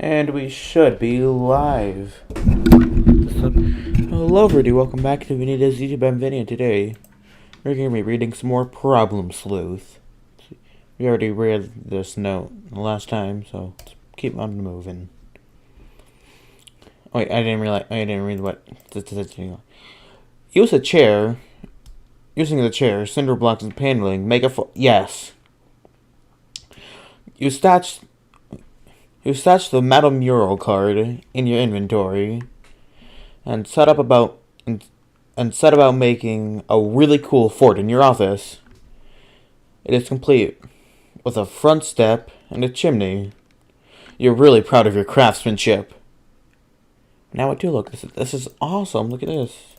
And we should be live. Hello everybody, welcome back to Vinita's YouTube. I'm Vinny, and today we're going to be reading some more Problem Sleuth. We already read this note the last time, so let's keep on moving. Oh, wait, I didn't read what. Use a chair. Using the chair, cinder blocks and paneling, make a yes. You stashed the metal mural card in your inventory and set about making a really cool fort in your office. It is complete with a front step and a chimney. You're really proud of your craftsmanship. Now I do look. This is awesome. Look at this.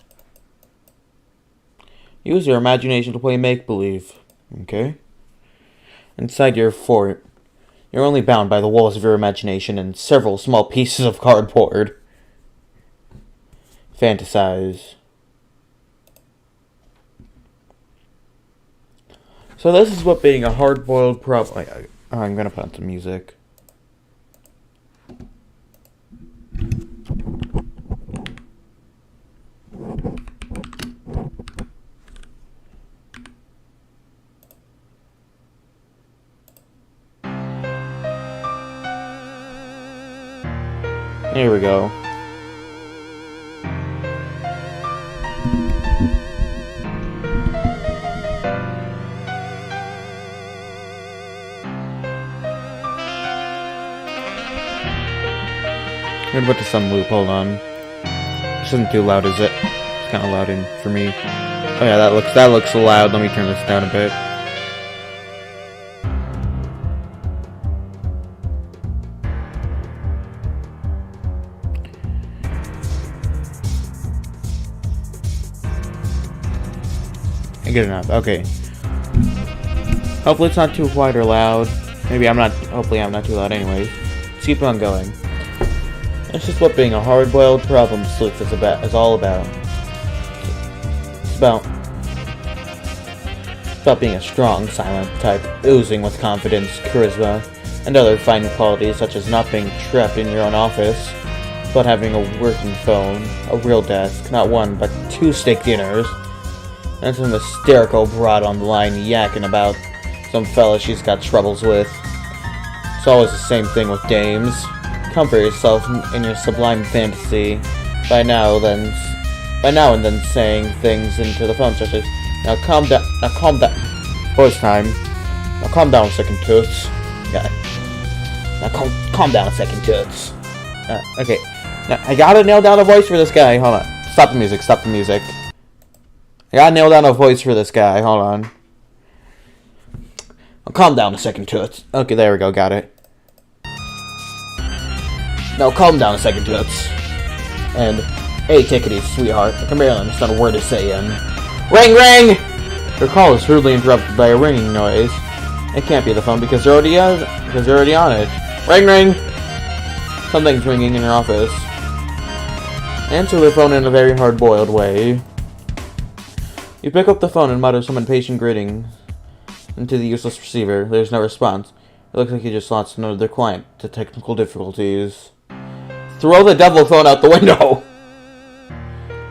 Use your imagination to play make-believe. Okay? Inside your fort, you're only bound by the walls of your imagination and several small pieces of cardboard. Fantasize. So this is what being a hard-boiled problem... I'm gonna put on some music. Here we go. I'm gonna put this on loop, hold on. This isn't too loud, is it? It's kinda loud for me. Oh yeah, that looks loud. Let me turn this down a bit. Good enough. Okay. Hopefully it's not too quiet or loud. Hopefully I'm not too loud anyways. Let's keep on going. This is what being a hard-boiled problem sleuth is all about. It's about being a strong, silent type, oozing with confidence, charisma, and other fine qualities such as not being trapped in your own office, but having a working phone, a real desk, not one but two steak dinners, and some hysterical broad on the line yakking about some fella she's got troubles with. It's always the same thing with dames. Comfort yourself in your sublime fantasy by now and then saying things into the phone such as, now calm down, voice time, now calm down a second, toots. Yeah. Now calm down a second, toots. Okay, now I gotta nail down a voice for this guy, hold on. Stop the music. I gotta nail down a voice for this guy. Hold on. I'll calm down a second, toots. Okay, there we go. Got it. Now calm down a second, toots. And, hey, take it easy, sweetheart. I can barely understand a word you're saying. Ring, ring! Your call is rudely interrupted by a ringing noise. It can't be the phone because you're already on it. Ring, ring! Something's ringing in your office. Answer the phone in a very hard-boiled way. You pick up the phone and mutter some impatient greeting into the useless receiver. There's no response. It looks like you just lost another client to technical difficulties. Throw the devil phone out the window!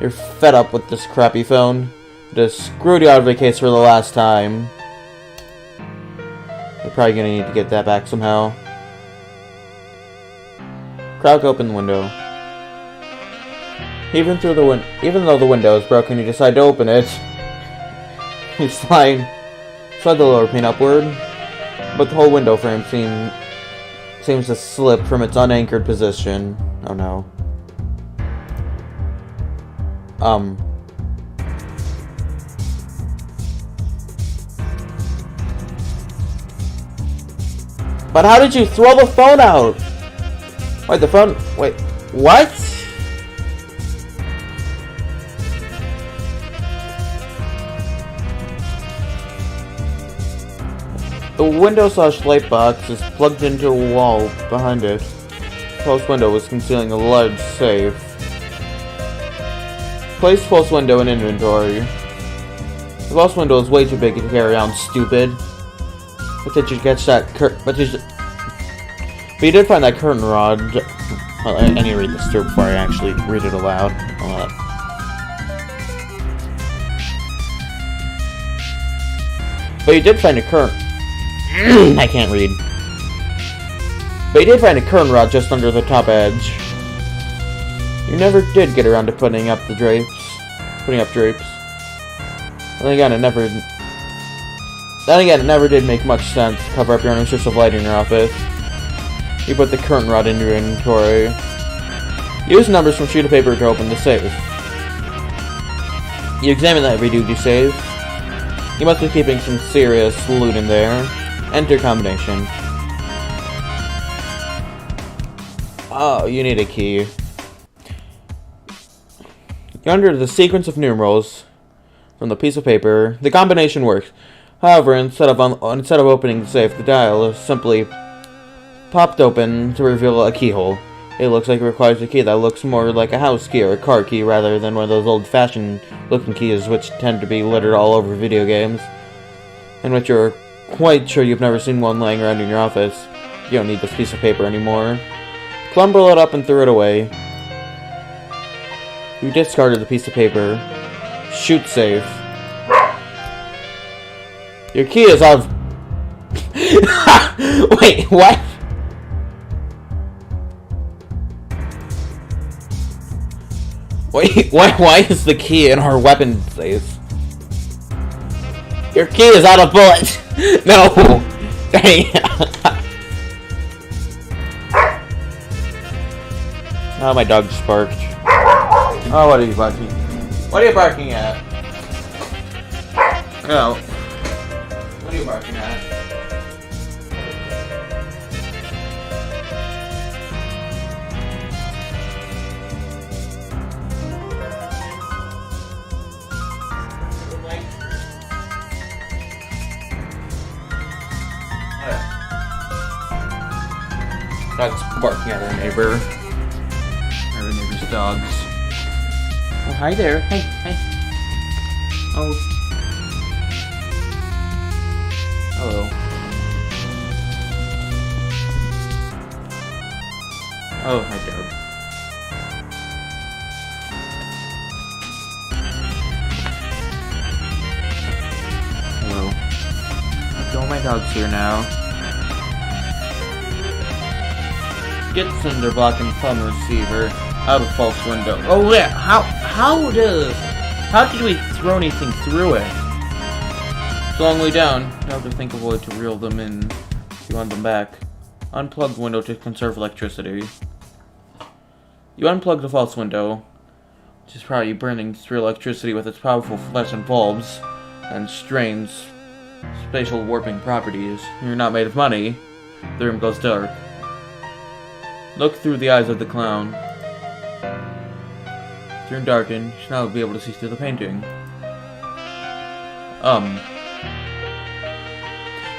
You're fed up with this crappy phone. It has screwed you out of the case for the last time. You're probably gonna need to get that back somehow. Crack open the window. Even though the window is broken, you decide to open it. You slide the lower pane upward, but the whole window frame seems to slip from its unanchored position. Oh no. But how did you throw the phone out? Wait, what? The window/light box is plugged into a wall behind it. The post window is concealing a large safe. Place post window in inventory. The post window is way too big to carry around, stupid. But did you catch that But you did find that curtain rod. Well, I need to read this through before I actually read it aloud. But you did find a curtain. I can't read. But you did find a curtain rod just under the top edge. You never did get around to putting up drapes. And again, it never did make much sense to cover up your own source of light in your office. You put the curtain rod in your inventory. Use numbers from sheet of paper to open the safe. You examine that redo safe. You must be keeping some serious loot in there. Enter combination. Oh, you need a key. You enter the sequence of numerals from the piece of paper. The combination works. However, instead of opening the safe, the dial is simply popped open to reveal a keyhole. It looks like it requires a key that looks more like a house key or a car key rather than one of those old-fashioned looking keys which tend to be littered all over video games, and which you're quite sure you've never seen one laying around in your office. You don't need this piece of paper anymore. Clumble it up and threw it away. You discarded the piece of paper. Shoot safe. Your key is out of... Wait, what? Wait, why is the key in our weapon safe? Your key is out of bullets! No! Dang. Oh, my dog just barked. Oh, what are you barking? What are you barking at? No. What are you barking at? Dog's barking at our neighbor. Our neighbor's dogs. Oh, hi there. Hey, hey. Oh. Hello. Oh, hi, dog. Hello. All my dogs here now. Get Cinderblock and phone receiver out of false window. Oh yeah, how did we throw anything through it? It's a long way down. You have to think of a way to reel them in if you want them back. Unplug the window to conserve electricity. You unplug the false window, which is probably burning through electricity with its powerful fluorescent bulbs and strange spatial warping properties. You're not made of money. The room goes dark. Look through the eyes of the clown. The room darkened. You should now be able to see through the painting.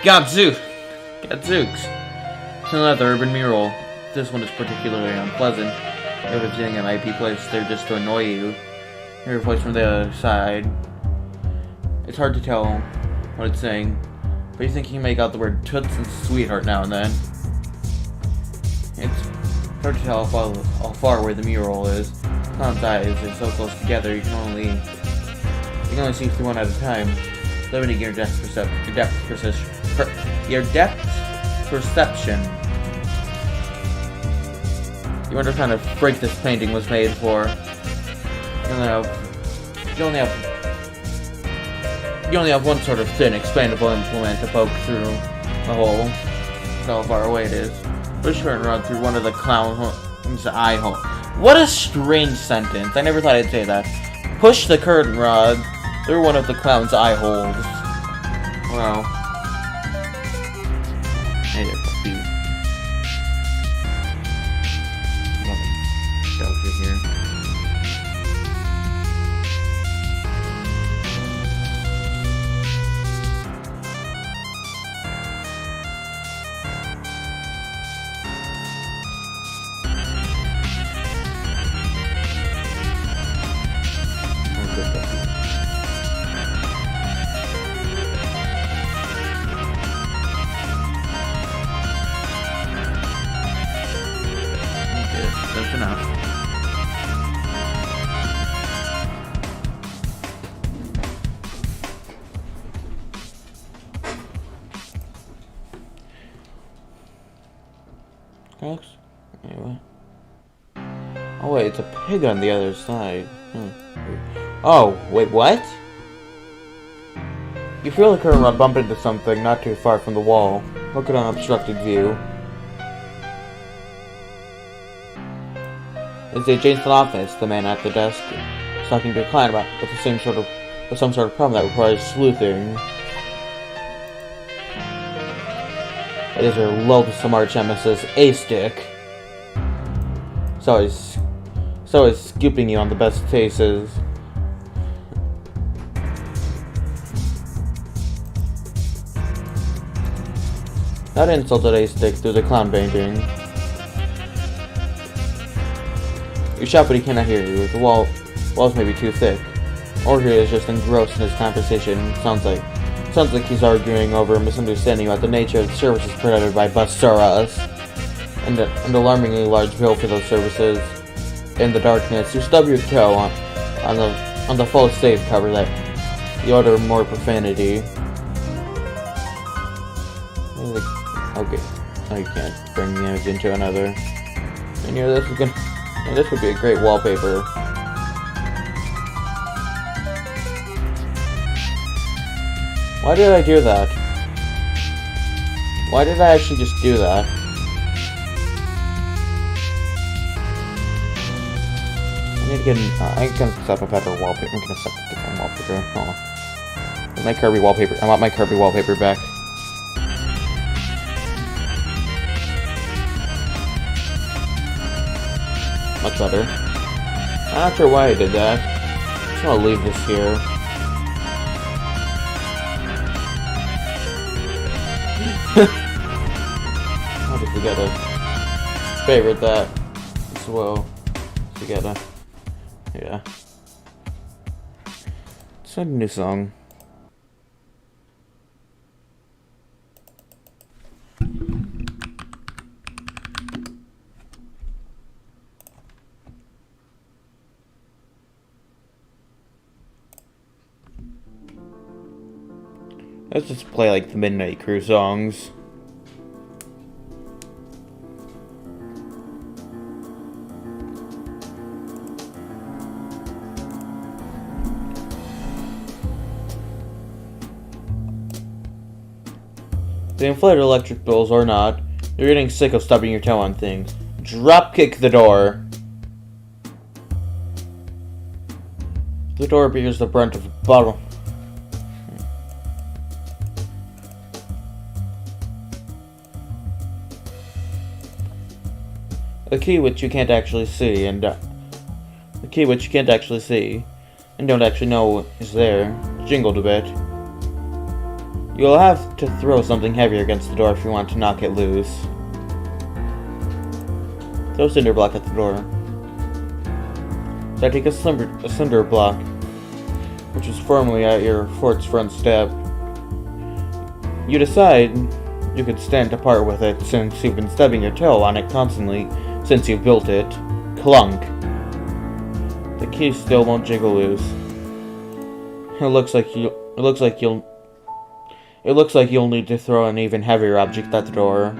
Gadzooks! It's another urban mural. This one is particularly unpleasant. If it's anything that might be placed there just to annoy you. Hear a voice from the other side. It's hard to tell what it's saying, but you think you can make out the word toots and sweetheart now and then. It's hard to tell how far away the mural is. Clown's eyes are so close together you can only see through one at a time, limiting your depth perception. You wonder what kind of break this painting was made for. You only have one sort of thin, expandable implement to poke through the hole. That's how far away it is. Push the curtain rod through one of the clown's eye hole. What a strange sentence. I never thought I'd say that. Push the curtain rod through one of the clown's eye holes. Wow. Hey there, puppy. Shelter here. Next? Anyway. Oh wait, it's a pig on the other side. Oh, wait, what? You feel like you're bump into something not too far from the wall. Look at an obstructed view. It's the adjacent office. The man at the desk is talking to a client about with some sort of problem that requires sleuthing. It is her loathsome arch nemesis, A-Stick. So he's scooping you on the best cases. That insulted A-Stick through the clown painting. You shout, but he cannot hear you. The walls may be too thick, or he is just engrossed in his conversation. Sounds like he's arguing over a misunderstanding about the nature of the services provided by Busteras, and an alarmingly large bill for those services. In the darkness, you stub your toe on the false safe cover that you utter more profanity. Okay, no, you can't bring the image into another. And you know this would be a great wallpaper. Why did I do that? Why did I actually just do that? I can set up a better wallpaper. I'm gonna set up a different wallpaper. Oh. My Kirby wallpaper. I want my Kirby wallpaper back. Much better. I'm not sure why I did that. I'm just gonna leave this here. I'll just forget to favorite that as well. Together. Yeah. Let's add a new song. Let's just play like the Midnight Crew songs. The inflated electric bills or not, you're getting sick of stubbing your toe on things. Dropkick the door. The door bears the brunt of a bottle. A key which you can't actually see, and don't actually know is there, jingled a bit. You'll have to throw something heavier against the door if you want to knock it loose. Throw a cinder block at the door. So I take a cinder block, which is firmly at your fort's front step. You decide you could stand apart with it since you've been stubbing your toe on it constantly since you built it. Clunk. The key still won't jiggle loose. It looks like you'll need to throw an even heavier object at the door.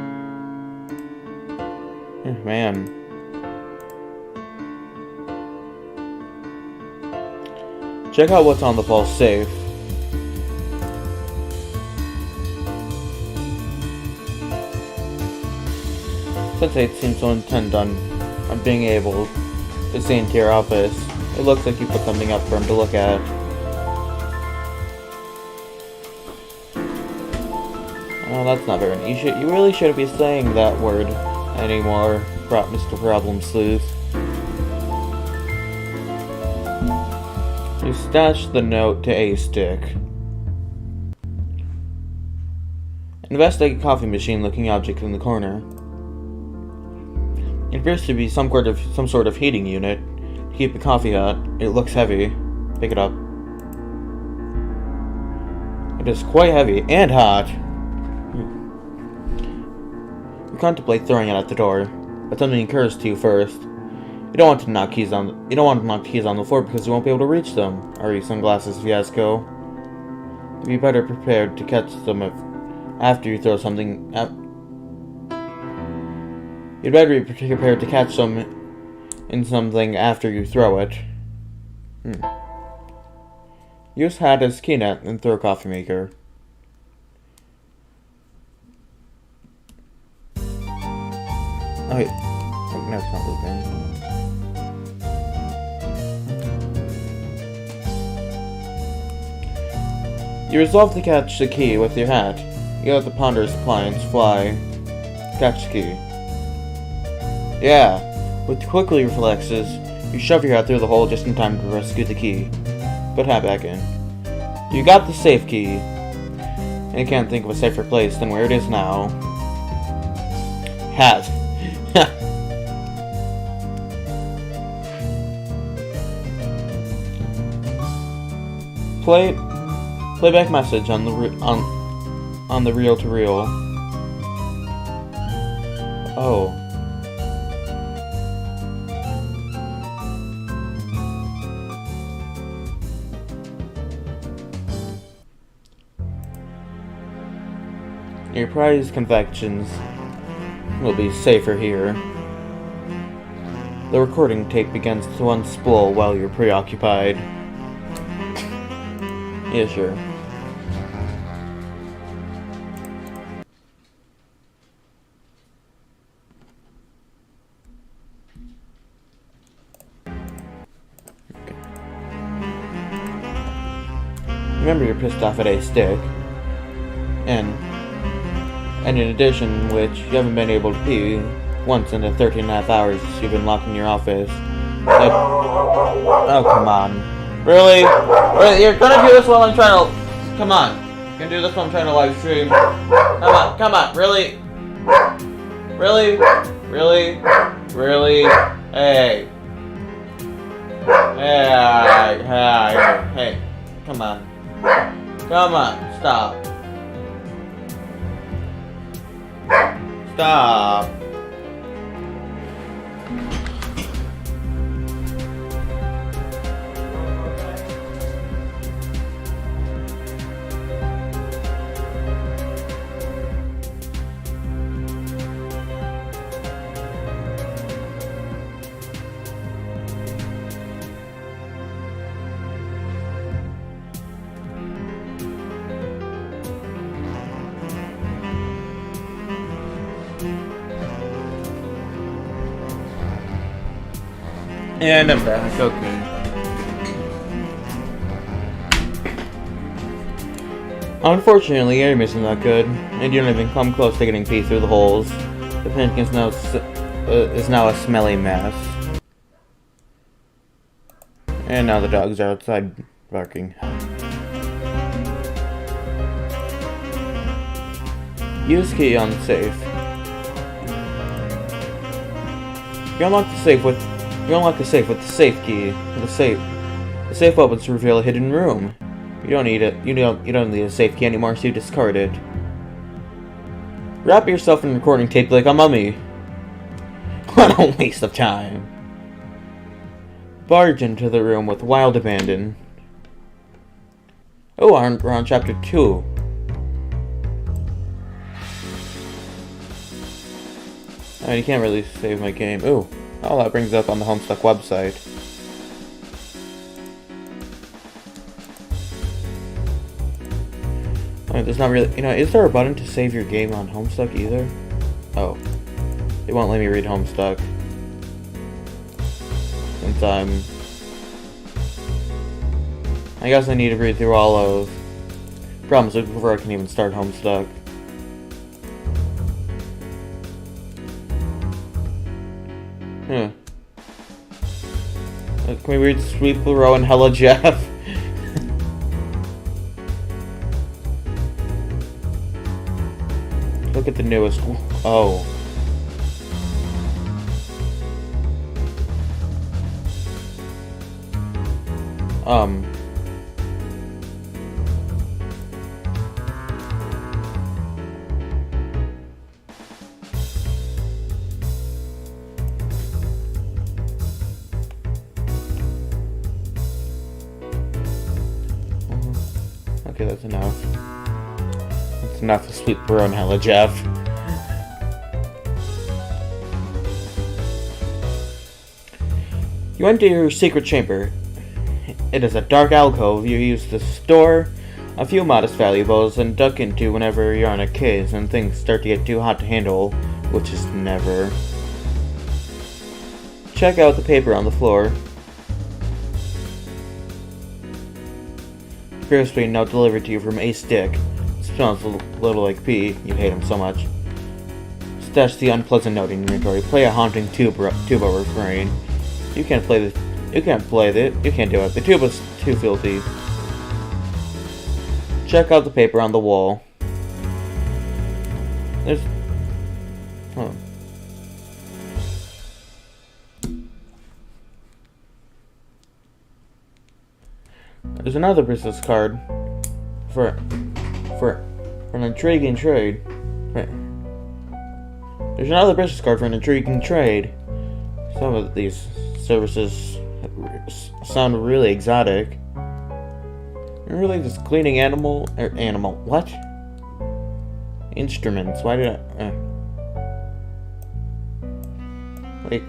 Oh, man. Check out what's on the false safe. Sensei seems so intent on being able to see into your office. It looks like you put something up for him to look at. Oh, that's not very nice. You really shouldn't be saying that word anymore, Mr. Problem Sleuth. You stashed the note to A-Stick. Investigate a coffee machine-looking object in the corner. It appears to be some sort of heating unit to keep the coffee hot. It looks heavy. Pick it up. It is quite heavy and hot. You contemplate throwing it at the door, but something occurs to you first. You don't want to knock keys on the floor because you won't be able to reach them. Are you sunglasses fiasco? You'd be better prepared to catch them after you throw something You'd better be prepared to catch some in something after you throw it. Use hat as key net and throw coffee maker. Oh wait. Oh, no, it's not looping. You resolve to catch the key with your hat. You let the ponderous appliance fly. Catch the key. Yeah. With quickly reflexes, you shove your hat through the hole just in time to rescue the key. Put hat back in. You got the safe key. And you can't think of a safer place than where it is now. Hat. Playback message on the reel-to-reel. Oh. Your prized confections will be safer here. The recording tape begins to unspool while you're preoccupied. Yeah, sure. Okay. Remember you're pissed off at a stick. And in addition, which you haven't been able to pee once in the 13.5 hours you've been locked in your office. Like, oh, come on. Really? You're gonna do this while I'm trying to... Come on. You're gonna do this while I'm trying to live stream. Come on. Really? Really? Really? Really? Hey. Hey. Come on. Stop. Stop. And I'm back, okay. Unfortunately, aim isn't that good, and you don't even come close to getting pee through the holes. The panic is now a smelly mess. And now the dogs are outside barking. Use key on the safe. You unlock the safe with the safe key. The safe opens to reveal a hidden room. You don't need it. You don't need a safe key anymore, so you discard it. Wrap yourself in recording tape like a mummy. What a waste of time. Barge into the room with wild abandon. Oh, we're on chapter 2. Oh, you can't really save my game. Ooh. Oh, that brings it up on the Homestuck website. Oh, there's not really... is there a button to save your game on Homestuck either? Oh. It won't let me read Homestuck. Since I guess I need to read through all of Problems before I can even start Homestuck. Can we read Sweet Thoreau and Hella Jeff? Look at the newest. Oh. Okay, that's enough. That's enough of Sweet Thoreau and Hella Jeff. You enter your secret chamber. It is a dark alcove you use to store a few modest valuables and duck into whenever you're on a case and things start to get too hot to handle, which is never. Check out the paper on the floor. Crispy note delivered to you from Ace Dick. Smells a little like pee. You hate him so much. Stash the unpleasant note in your inventory. Play a haunting tuba refrain. You can't do it. The tuba's too filthy. Check out the paper on the wall. There's another business card for an intriguing trade. There's another business card for an intriguing trade. Some of these services sound really exotic. You're really just cleaning what? Instruments. Why did I... Like,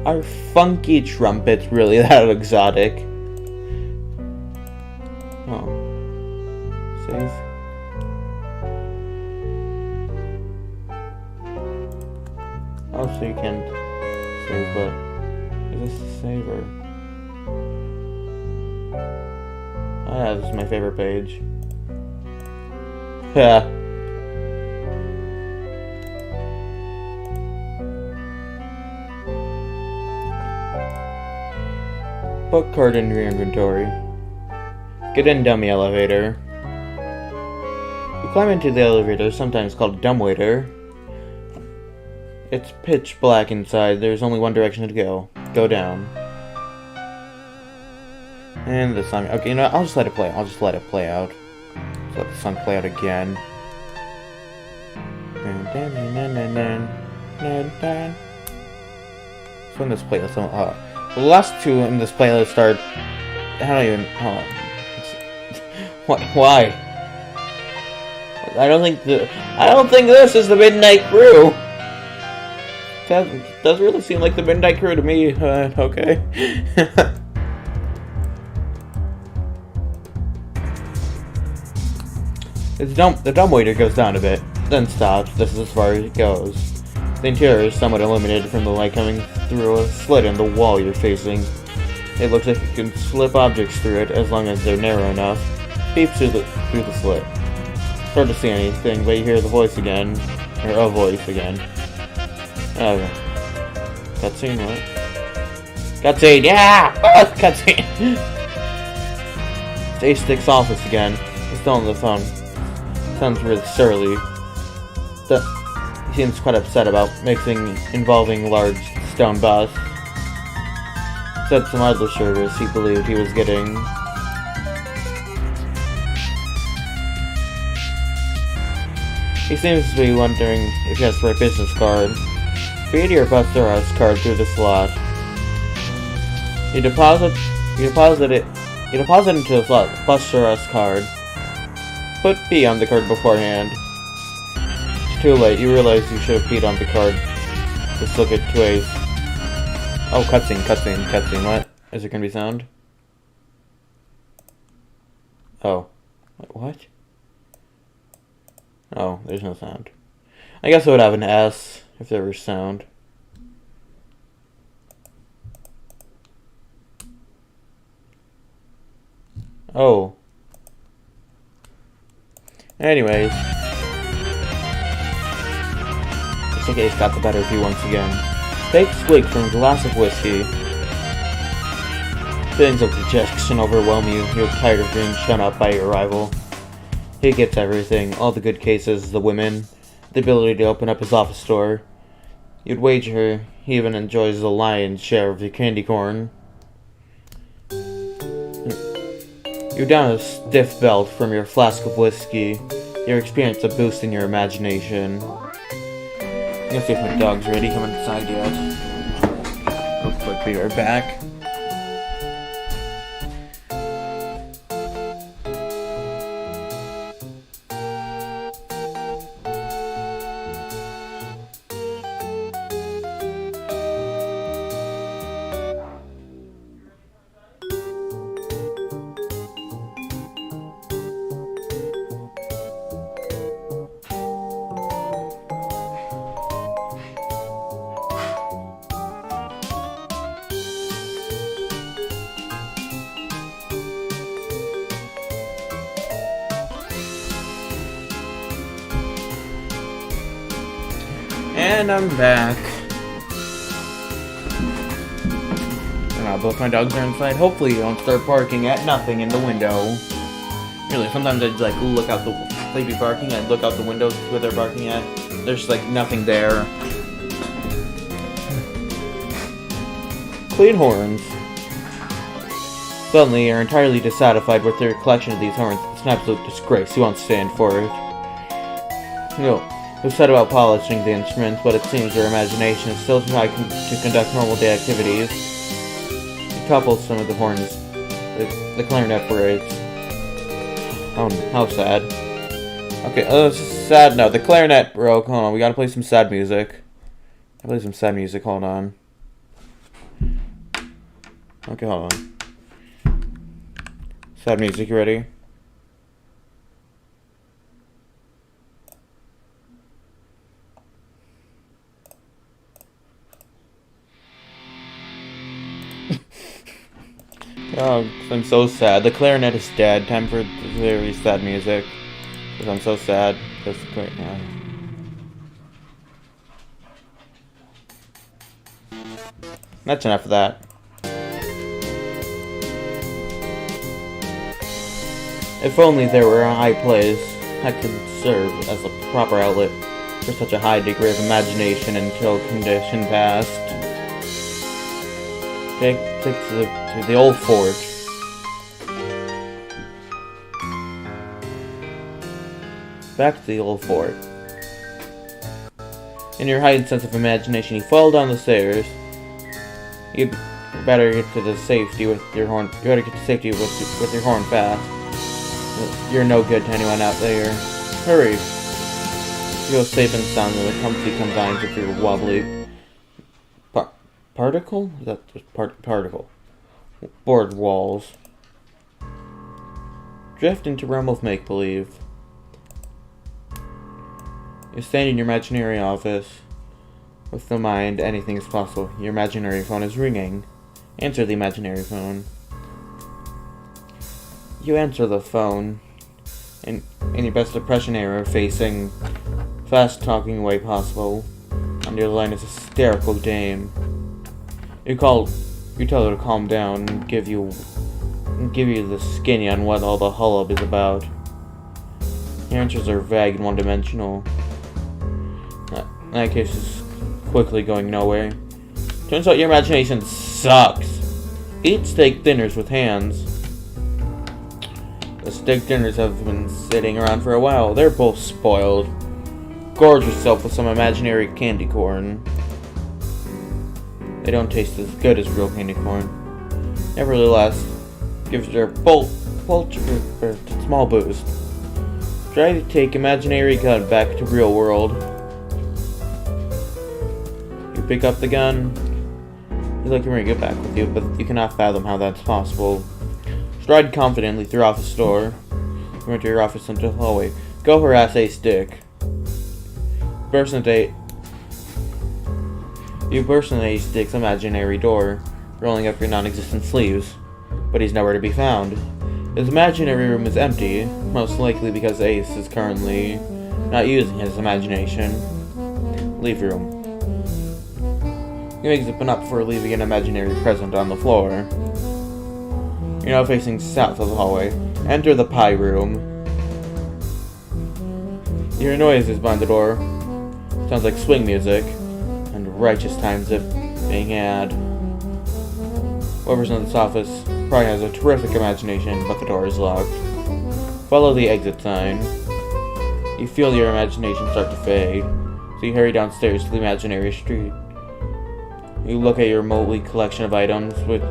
are funky trumpets really that exotic? Oh. Save. Oh, so you can save, but is this the save or? Oh yeah, this is my favorite page. Yeah. Book card in your inventory. Get in, dummy elevator. You climb into the elevator, sometimes called a dumbwaiter. It's pitch black inside. There's only one direction to go. Go down. And the song. Okay, you know what? I'll just let it play. I'll just let it play out. Just let the song play out again. So in this playlist, the last two in this playlist are. I don't even. Why? I don't think this is the Midnight Crew. That does really seem like the Midnight Crew to me. Okay. The dumbwaiter goes down a bit, then stops. This is as far as it goes. The interior is somewhat illuminated from the light coming through a slit in the wall you're facing. It looks like you can slip objects through it as long as they're narrow enough. Peeps through the slit. It's hard to see anything, but you hear the voice again. Or a voice again. Okay. Cutscene, what? Cutscene, yeah! Cutscene! It's Ace Dick's office again. He's still on the phone. Sounds really surly. He seems quite upset about mixing involving large stone busts. Said some other service he believed he was getting. He seems to be wondering if he has the right business card. Feed your Buster S card through the slot. You deposit it into the slot, Buster S card. Put P on the card beforehand. It's too late, you realize you should have P'd on the card. Just look at 2A's. Oh, cutscene, what? Is it gonna be sound? Oh. Wait, what? Oh, there's no sound. I guess it would have an S if there was sound. Oh. Anyways. Looks like Ace got the better of you once again. Take a swig from a glass of whiskey. Feelings of dejection overwhelm you. You're tired of being shut up by your rival. He gets everything. All the good cases, the women, the ability to open up his office store. You'd wager he even enjoys the lion's share of your candy corn. You down a stiff belt from your flask of whiskey. You experience a boost in your imagination. I'm gonna see if my dog's ready. Come inside yet. Real quick, be right back. And I'm back. Both my dogs are inside. Hopefully you don't start barking at nothing in the window. Really, sometimes I'd like look out the... They'd be barking, I'd look out the window to see what they're barking at. There's like nothing there. Clean horns. Suddenly, you're entirely dissatisfied with your collection of these horns. It's an absolute disgrace. You won't stand for it. No. We've set about polishing the instruments, but it seems your imagination is still too high to conduct normal day activities. Couple some of the horns. The clarinet breaks. Oh, how sad. Okay, sad note. The clarinet broke. Hold on, we gotta play some sad music. I'll play some sad music, hold on. Okay, hold on. Sad music, you ready? Oh, I'm so sad. The clarinet is dead. Time for very sad music. Because I'm so sad. That's great now. That's enough of that. If only there were a high place that could serve as a proper outlet for such a high degree of imagination until condition passed. Take to the old fort. Back to the old fort. In your heightened sense of imagination, you fall down the stairs. You better get to the safety with your horn. You better get to safety with your horn fast. You're no good to anyone out there. Hurry! You go safe and sound with a comfy combines with your wobbly particle? Is that just particle? Board walls. Drift into realm of make-believe. You stand in your imaginary office. With the mind, anything is possible. Your imaginary phone is ringing. Answer the imaginary phone. You answer the phone in your best depression era, facing fast talking way possible. On your line is a hysterical dame. You tell her to calm down and give you the skinny on what all the hullub is about. Your answers are vague and one-dimensional. In that case, it's quickly going nowhere. Turns out your imagination sucks. Eat steak dinners with hands. The steak dinners have been sitting around for a while. They're both spoiled. Gorge yourself with some imaginary candy corn. They don't taste as good as real candy corn. Nevertheless, gives your small boost. Try to take imaginary gun back to real world. You pick up the gun. You like to bring it back with you, but you cannot fathom how that's possible. Stride confidently through office door. You enter your office into the hallway. Go harass a stick. You burst in a stick's imaginary door, rolling up your non-existent sleeves, but he's nowhere to be found. His imaginary room is empty, most likely because Ace is currently not using his imagination. Leave room. You make it up before leaving an imaginary present on the floor. You're now facing south of the hallway. Enter the pie room. You hear noises behind the door. Sounds like swing music. And righteous times of being had. Whoever's in this office probably has a terrific imagination, but the door is locked. Follow the exit sign. You feel your imagination start to fade, so you hurry downstairs to the imaginary street. You look at your motley collection of items, which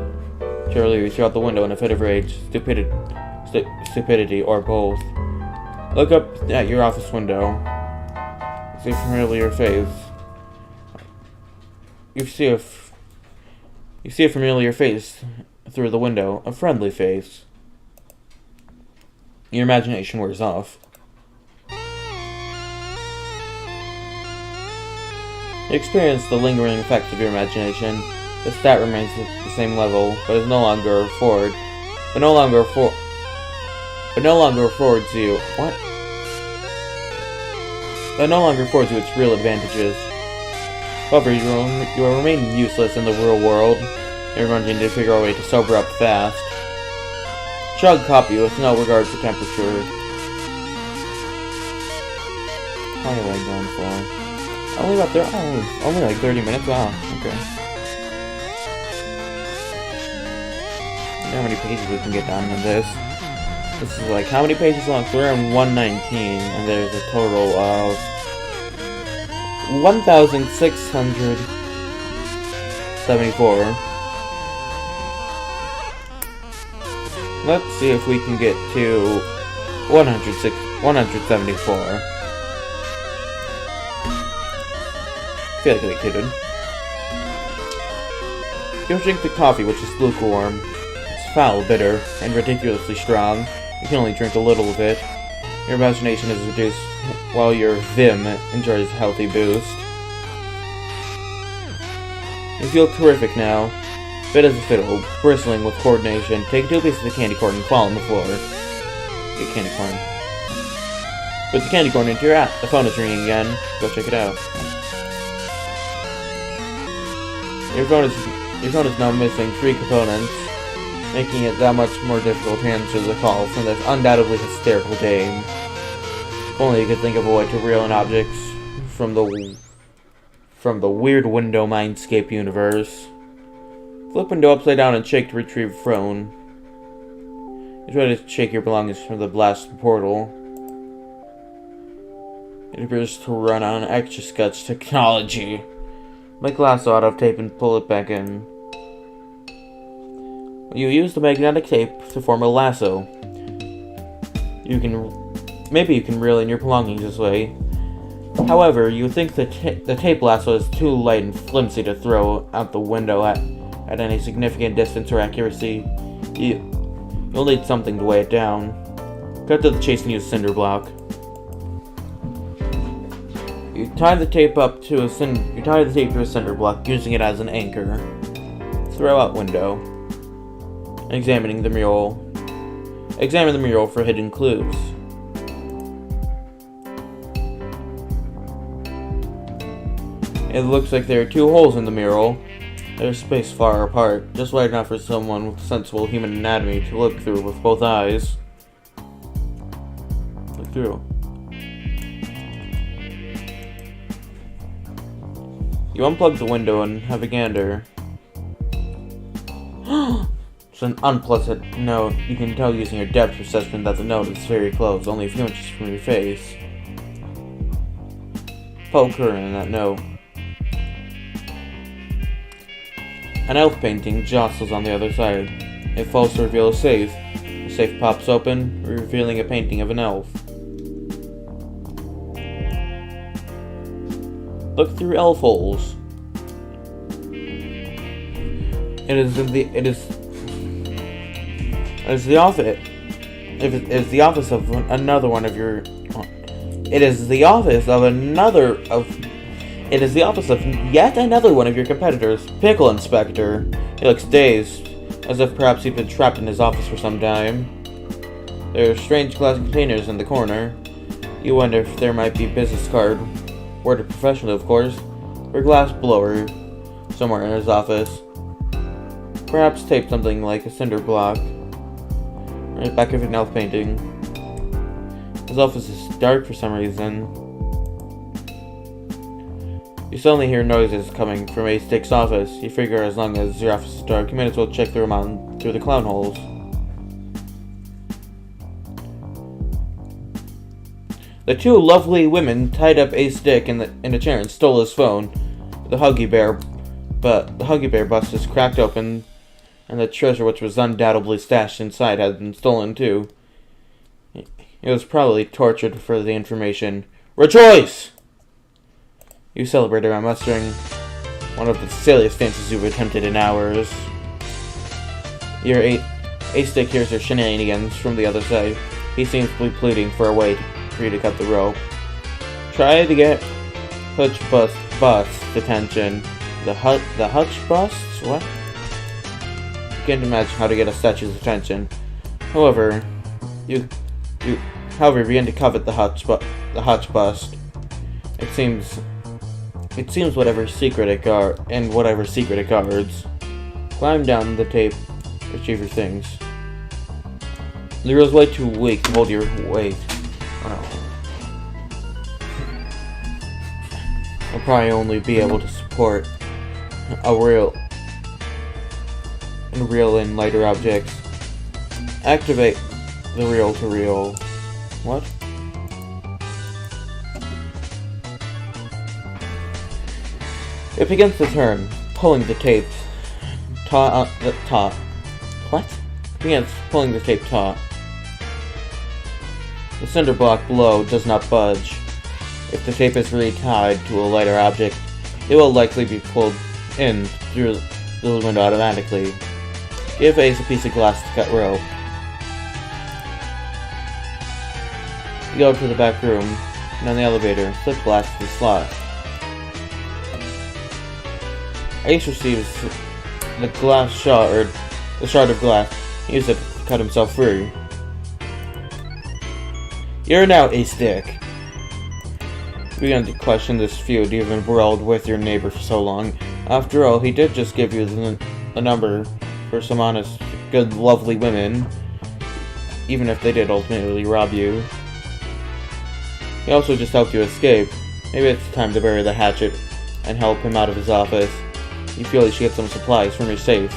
surely you throw out the window in a fit of rage, stupidity, or both. Look up at your office window. See a familiar face. You see a familiar face through the window, a friendly face. Your imagination wears off. You experience the lingering effects of your imagination. The stat remains at the same level, but no longer affords you its real advantages. However, you will remain useless in the real world. Everyone need to figure out a way to sober up fast. Chug copy with no regard for temperature. How am I going for? Only about only like 30 minutes? Wow, okay. How many pages we can get down in this? This is like, how many pages long? So we're on 119, and there's a total of 1,674. Let's see if we can get to 174. I feel like we could. You'll drink the coffee, which is lukewarm. It's foul, bitter, and ridiculously strong. You can only drink a little of it. Your imagination is reduced while your vim enjoys a healthy boost. You feel terrific now. Fit as a fiddle, bristling with coordination. Take 2 pieces of candy corn and fall on the floor. Get candy corn. Put the candy corn into your app. The phone is ringing again. Go check it out. Your phone is now missing 3 components, making it that much more difficult to answer the call from this undoubtedly hysterical dame. If only you could think of a way to reel in objects from the weird window mindscape universe. Flip window upside down and shake to retrieve phone. You try to shake your belongings from the blasted portal. It appears to run on Etch-a-Sketch technology. Make lasso out of tape and pull it back in. You use the magnetic tape to form a lasso. Maybe you can reel in your belongings this way. However, you think the tape lasso is too light and flimsy to throw out the window at any significant distance or accuracy. You'll need something to weigh it down. Cut to the chase and use cinder block. You tie the tape to a cinder block, using it as an anchor. Throw out window. Examining the mural. Examine the mural for hidden clues. It looks like there are 2 holes in the mural. They're spaced far apart, just wide enough for someone with sensible human anatomy to look through with both eyes. Look through. You unplug the window and have a gander. It's an unpleasant note. You can tell using your depth perception that the note is very close, only a few inches from your face. Poke her in that note. An elf painting jostles on the other side. It falls to reveal a safe. The safe pops open, revealing a painting of an elf. Look through elf holes. It is the office of another one of your. It is the office of yet another one of your competitors, Pickle Inspector. He looks dazed, as if perhaps he'd been trapped in his office for some time. There are strange glass containers in the corner. You wonder if there might be a business card, worded professionally of course, or a glass blower somewhere in his office. Perhaps tape something like a cinder block. Right back of an elf painting. His office is dark for some reason. You suddenly hear noises coming from A-Stick's office. You figure as long as your office is dark, you might as well check the room out through the clown holes. The 2 lovely women tied up A-Stick in a chair and stole his phone. The Huggy Bear bust is cracked open, and the treasure which was undoubtedly stashed inside had been stolen too. It was probably tortured for the information. Rejoice! You celebrated by mustering one of the silliest dances you've attempted in hours. Your A-Stick hears your shenanigans from the other side. He seems to be pleading for a way for you to cut the rope. Try to get Hutch Bust's attention. The Hutch Bust's? What? You can't imagine how to get a statue's attention. However, you begin to covet the Hutch Bust. It seems It seems whatever secret it guards. Climb down the tape to achieve your things. The reel's way too weak to hold your weight. Oh. I'll probably only be able to support a reel in lighter objects. Activate the reel to reel. What? It begins to turn, pulling the tape taut. What? It begins pulling the tape taut. The cinder block below does not budge. If the tape is retied to a lighter object, it will likely be pulled in through the window automatically. Give Ace a piece of glass to cut rope. You go to the back room, and on the elevator, slip glass to the slot. Ace receives the glass shard, the shard of glass, and uses it to cut himself free. You're now Ace Dick. You begin to question this feud you've embroiled with your neighbor for so long. After all, he did just give you the number for some honest, good, lovely women, even if they did ultimately rob you. He also just helped you escape. Maybe it's time to bury the hatchet and help him out of his office. You feel you should get some supplies from your safe.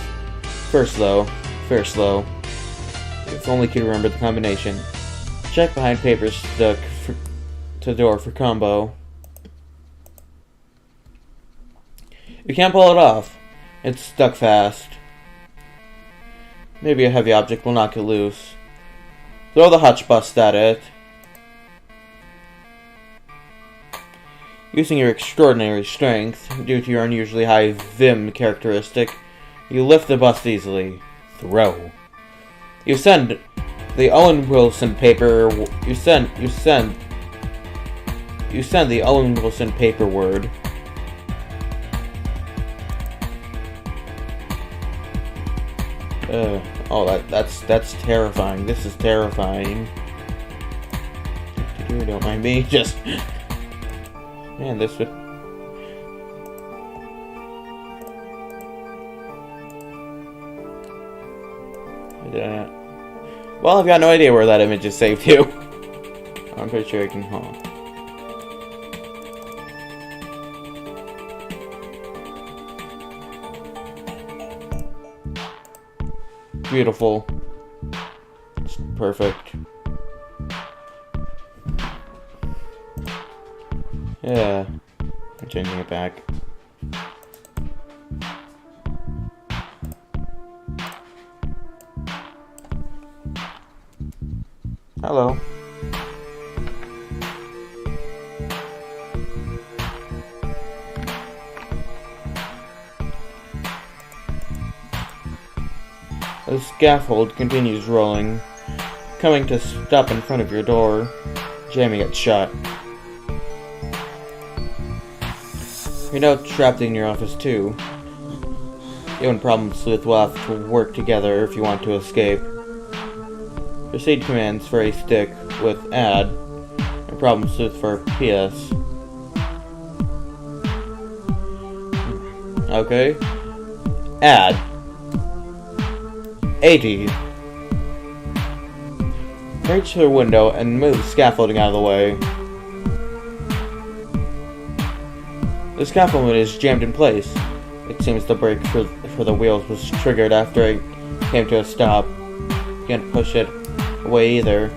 First though, if only you could remember the combination. Check behind papers stuck to the door for combo. You can't pull it off. It's stuck fast. Maybe a heavy object will knock it loose. Throw the hutch bust at it. Using your extraordinary strength, due to your unusually high Vim characteristic, you lift the bust easily. Throw. You send the Owen Wilson paper. You send the Owen Wilson paper word. Oh, that's terrifying. This is terrifying. Don't mind me. Just. Man, this would... Well, I've got no idea where that image is saved to. I'm pretty sure I can... Beautiful. It's perfect. Yeah, I'm changing it back. Hello. The scaffold continues rolling, coming to stop in front of your door, jamming it shut. You're now trapped in your office too. You and Problem Sleuth will have to work together if you want to escape. Proceed commands for a stick with add, and Problem Sleuth for PS. Okay. Add. 80. Reach to the window and move the scaffolding out of the way. The scaffolding is jammed in place. It seems the brake for the wheels was triggered after it came to a stop. You can't push it away either.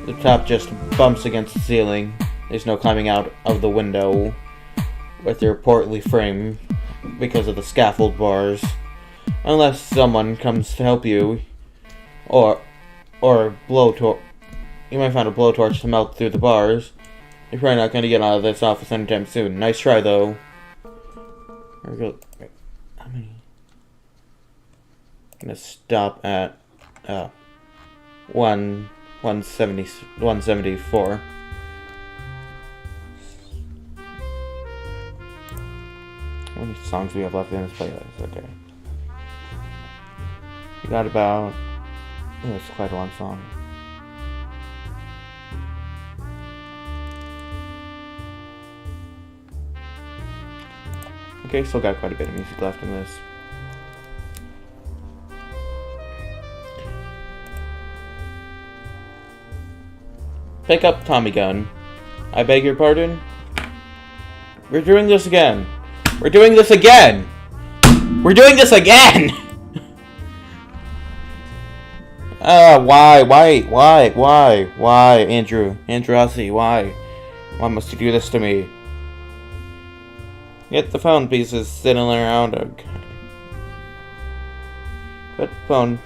The top just bumps against the ceiling. There's no climbing out of the window with your portly frame because of the scaffold bars. Unless someone comes to help you. Or a blowtorch. You might find a blowtorch to melt through the bars. You're probably not going to get out of this office anytime soon. Nice try, though. There we go. Wait, how many? I'm going to stop at 174. How many songs do we have left in this playlist? Okay. We got about... Oh, it's quite a long song. Okay, still got quite a bit of music left in this. Pick up Tommy gun. I beg your pardon? We're doing this again. We're doing this again! We're doing this again! Why, Andrew Hussey, why? Why must you do this to me? Get the phone pieces sitting around, okay. Put phone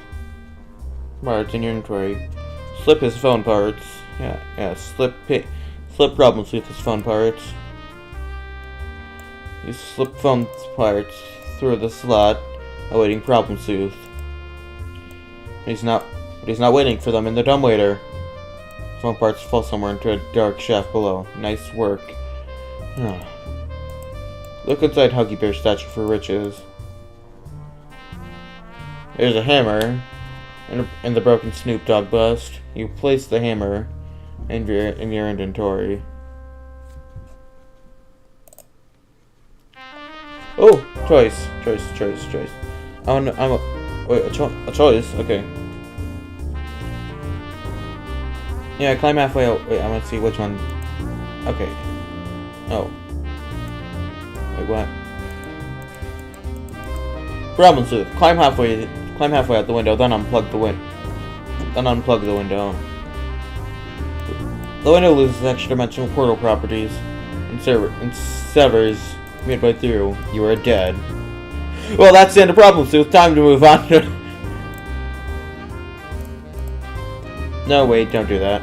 parts in your inventory. Slip his phone parts. Yeah, slip problems with his phone parts. You slip phone parts through the slot, awaiting problem Sleuth. He's not waiting for them in the dumbwaiter. Phone parts fall somewhere into a dark shaft below. Nice work. Look inside Huggy Bear's statue for riches. There's a hammer in the broken Snoop Dogg bust. You place the hammer in your inventory. Oh, choice. Wait, a choice? Okay. Yeah, climb halfway out. Wait, I want to see which one. Okay. Oh. Wait, what? Problem Sleuth. Climb halfway out the window, then unplug the window. The window loses extra-dimensional portal properties and severs midway through. You are dead. Well, that's the end of Problem Sleuth. Time to move on. No, wait, don't do that.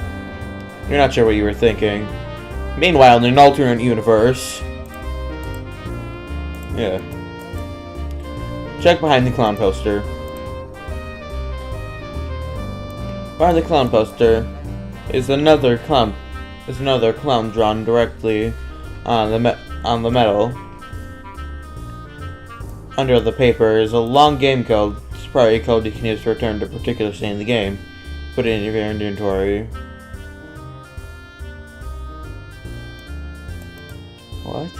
You're not sure what you were thinking. Meanwhile, in an alternate universe... Yeah. Check behind the clown poster. Behind the clown poster is another clown drawn directly on the metal. Under the paper is a long game code. It's probably a code you can use to return to a particular scene in the game. Put it in your inventory. What?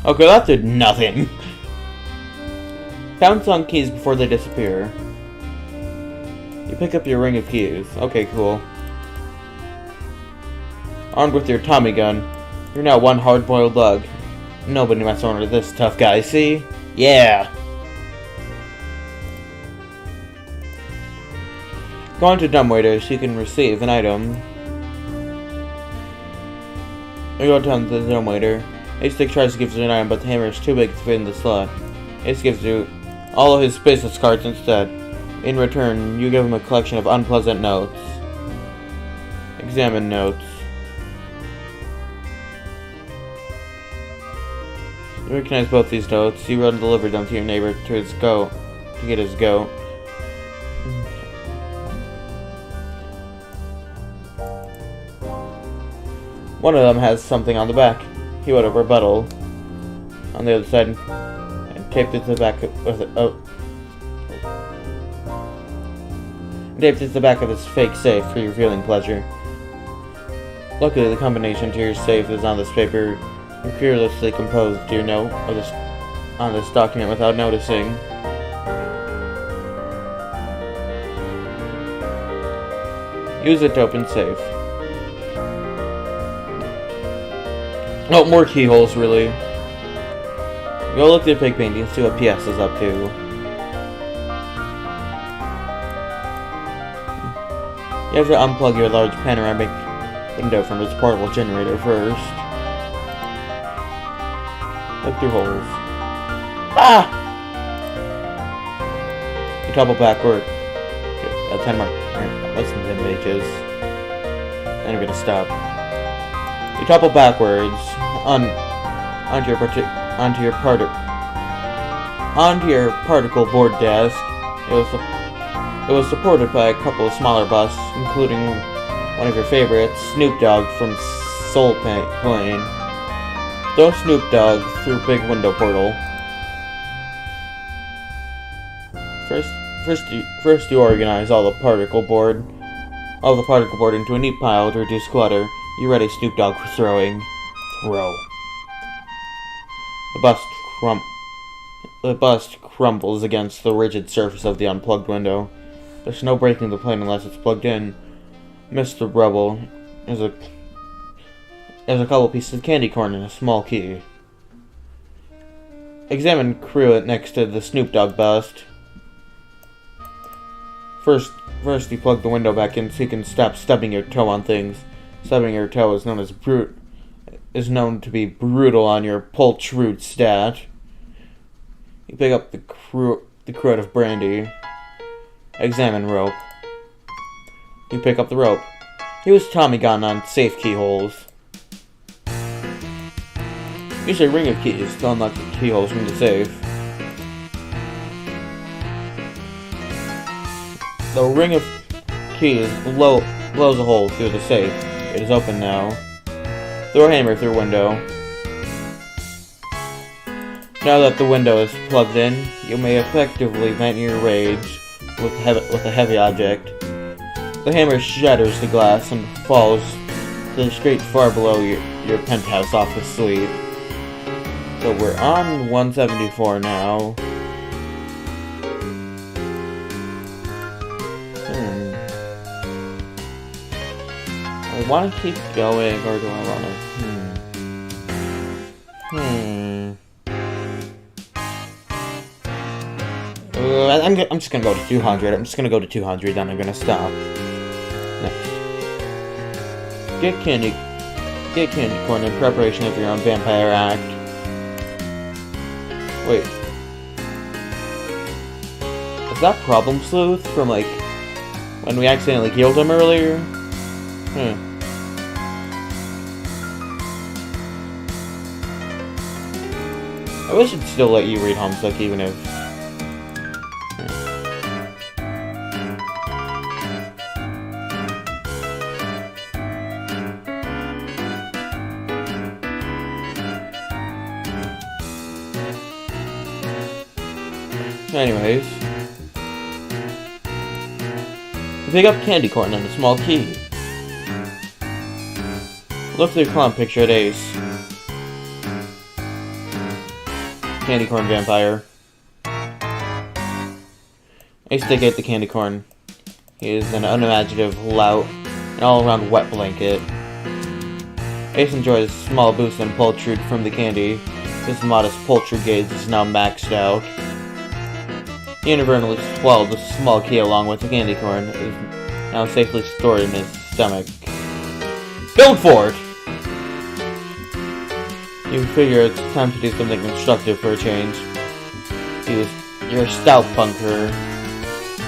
Okay, that did nothing. Pounce on keys before they disappear. You pick up your ring of keys. Okay, cool. Armed with your Tommy gun, you're now one hard-boiled lug. Nobody mess around with this tough guy, see? Yeah! Go on to dumbwaiter so you can receive an item. You go down to the dumbwaiter. A-Stick tries to give you an item, but the hammer is too big to fit in the slot. Ace gives you all of his business cards instead. In return, you give him a collection of unpleasant notes. Examine notes. You recognize both these notes. You run and deliver them to your neighbor to get his goat. One of them has something on the back. He would have rebuttal on the other side and taped it to the back with it. Taped it to the back of his fake safe for your viewing pleasure. Luckily, the combination to your safe is on this paper. You carelessly composed your note on this document without noticing. Use it to open safe. Oh, more keyholes, really. Go look at the pig painting, see what PS is up to. You have to unplug your large panoramic window from its portable generator first. Look through holes. Ah! You topple backward. Okay, 10 more. Less than 10 pages. And I'm gonna stop. You topple backwards, onto your particle board desk. It was supported by a couple of smaller busts, including one of your favorites, Snoop Dogg from Soul Plane. Throw Snoop Dogg through big window portal. First you organize all the particle board into a neat pile to reduce clutter. You ready Snoop Dogg for throwing. Throw. The bust crumbles against the rigid surface of the unplugged window. There's no breaking the plane unless it's plugged in. Amidst the rubble is a couple pieces of candy corn and a small key. Examine crew it next to the Snoop Dogg bust. First you plug the window back in so you can stop stubbing your toe on things. Stubbing your toe is known to be brutal on your Poltroot stat. You pick up the crate of brandy. Examine rope. You pick up the rope. Use Tommy gun on safe keyholes. Use a ring of keys to unlock the keyholes from the safe. The ring of keys blows a hole through the safe. It is open now. Throw a hammer through window. Now that the window is plugged in, you may effectively vent your rage with a heavy object. The hammer shatters the glass and falls to the street far below your penthouse office suite. So we're on 174 now. I want to keep going, or do I want to? I'm just gonna go to 200. I'm just gonna go to 200, then I'm gonna stop. Next. Get candy corn in preparation of your own vampire act. Wait. Is that Problem Sleuth from, like, when we accidentally killed him earlier? I wish it'd still let you read Homestuck even if... Anyways. Pick up candy corn and a small key. Look through clown picture at Ace. Candy corn vampire. Ace to get the candy corn. He is an unimaginative lout, an all-around wet blanket. Ace enjoys a small boost in Poltroot from the candy. His modest Poltroot gauge is now maxed out. He inadvertently swallowed the small key along with the candy corn. It is now safely stored in his stomach. Build for it! You figure it's time to do something constructive for a change. Your stout bunker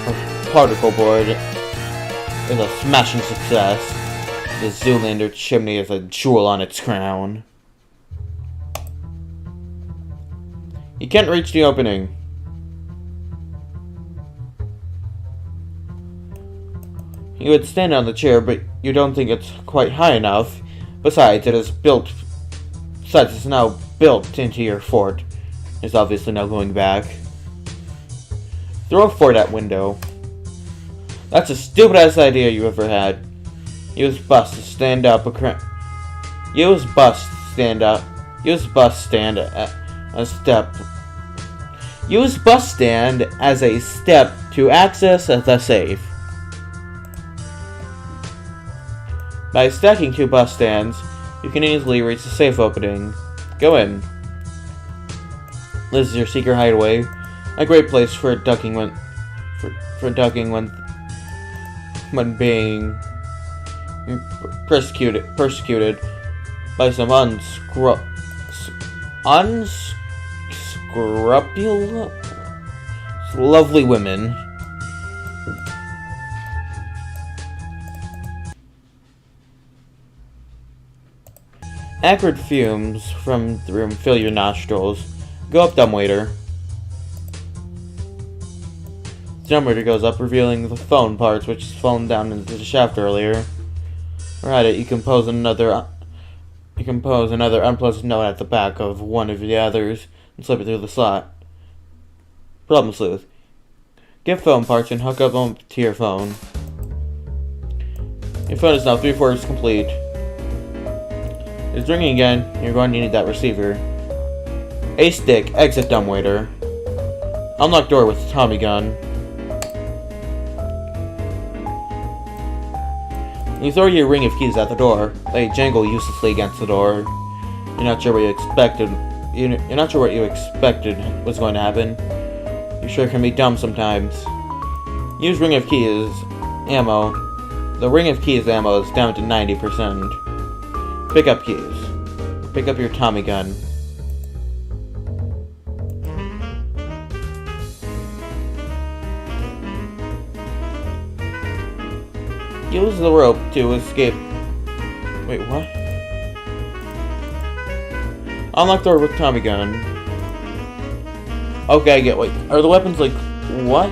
of particle board is a smashing success. The Zoolander chimney is a jewel on its crown. You can't reach the opening. You would stand on the chair, but you don't think it's quite high enough. Besides, it's now built into your fort. It's obviously now going back. Throw a fort at window. That's the stupidest idea you ever had. Use bust to stand up Use bust stand as a step to access the safe. By stacking 2 bus stands, you can easily reach the safe opening. Go in. This is your secret hideaway, a great place for ducking when being persecuted by some unscrupulous lovely women. Acrid fumes from the room fill your nostrils. Go up, dumbwaiter. The dumbwaiter goes up, revealing the phone parts, which has fallen down into the shaft earlier. Right, you compose another unpleasant note at the back of one of the others and slip it through the slot. Problem, Sleuth. Get phone parts and hook up them to your phone. Your phone is now 3/4 complete. It's ringing again. You're going to need that receiver. A stick. Exit, dumbwaiter. Unlock door with Tommy gun. You throw your ring of keys at the door. They jangle uselessly against the door. You're not sure what you expected. You're not sure what you expected was going to happen. You sure can be dumb sometimes. Use ring of keys ammo. The ring of keys ammo is down to 90%. Pick up keys. Pick up your Tommy gun. Use the rope to escape. Wait, what? Unlock door with Tommy gun. Okay, I get. Wait, are the weapons like what?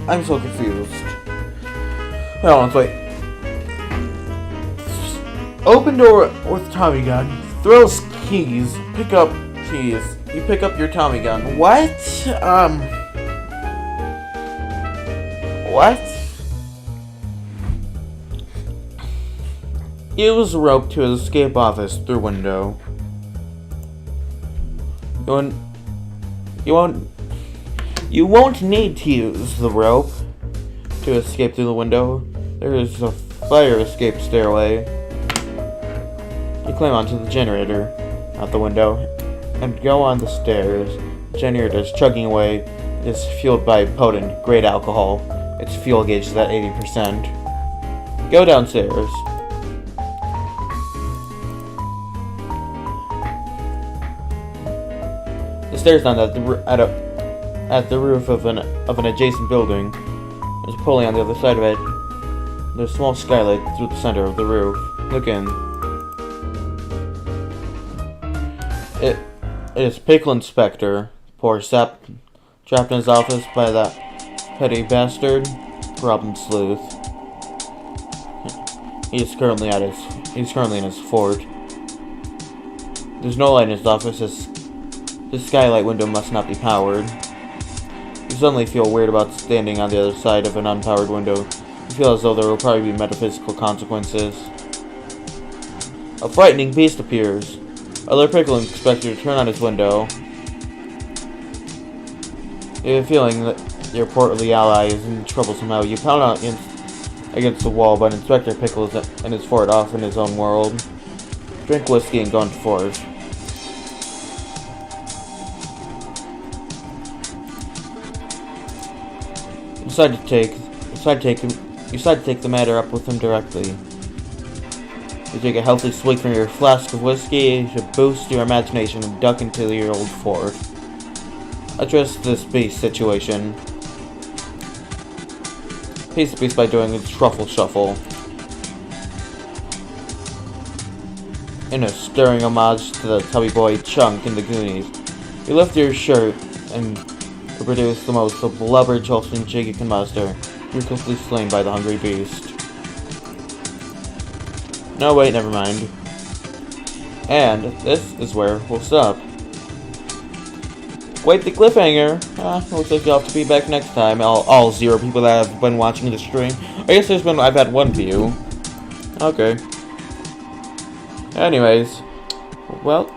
I'm so confused. Hold on, wait. Open door with Tommy gun. Throws keys. Pick up keys. You pick up your Tommy gun. What? What? Use rope to escape office through window. You won't need to use the rope to escape through the window. There is a fire escape stairway. You climb onto the generator out the window and go on the stairs. The generator is chugging away. It is fueled by potent, great alcohol. Its fuel gauge is at 80%. Go downstairs. The stairs down at the roof of an adjacent building. There's a pulley on the other side of it. There's a small skylight through the center of the roof. Look in. It is Pickle Inspector. Poor sap trapped in his office by that petty bastard. Problem, Sleuth. He's currently in his fort. There's no light in his office. The skylight window must not be powered. You suddenly feel weird about standing on the other side of an unpowered window. You feel as though there will probably be metaphysical consequences. A frightening beast appears. Other Pickle Inspector turn on his window. You have a feeling that your portly ally is in trouble somehow. You pound out against the wall, but Inspector Pickle is in his fort off in his own world. Drink whiskey and go into fort. You decide to take the matter up with him directly. You take a healthy swig from your flask of whiskey to boost your imagination and duck into your old fort. Address this beast situation. Piece the beast by doing its truffle shuffle. In a stirring homage to the tubby boy Chunk in the Goonies, you lift your shirt and produce the most blubber-jolting jig you can muster, ruthlessly slain by the hungry beast. No, wait, never mind. And this is where we'll stop. Wait, the cliffhanger. Looks like you'll have to be back next time. All 0 people that have been watching the stream. I guess I've had 1 view. Okay. Anyways, well,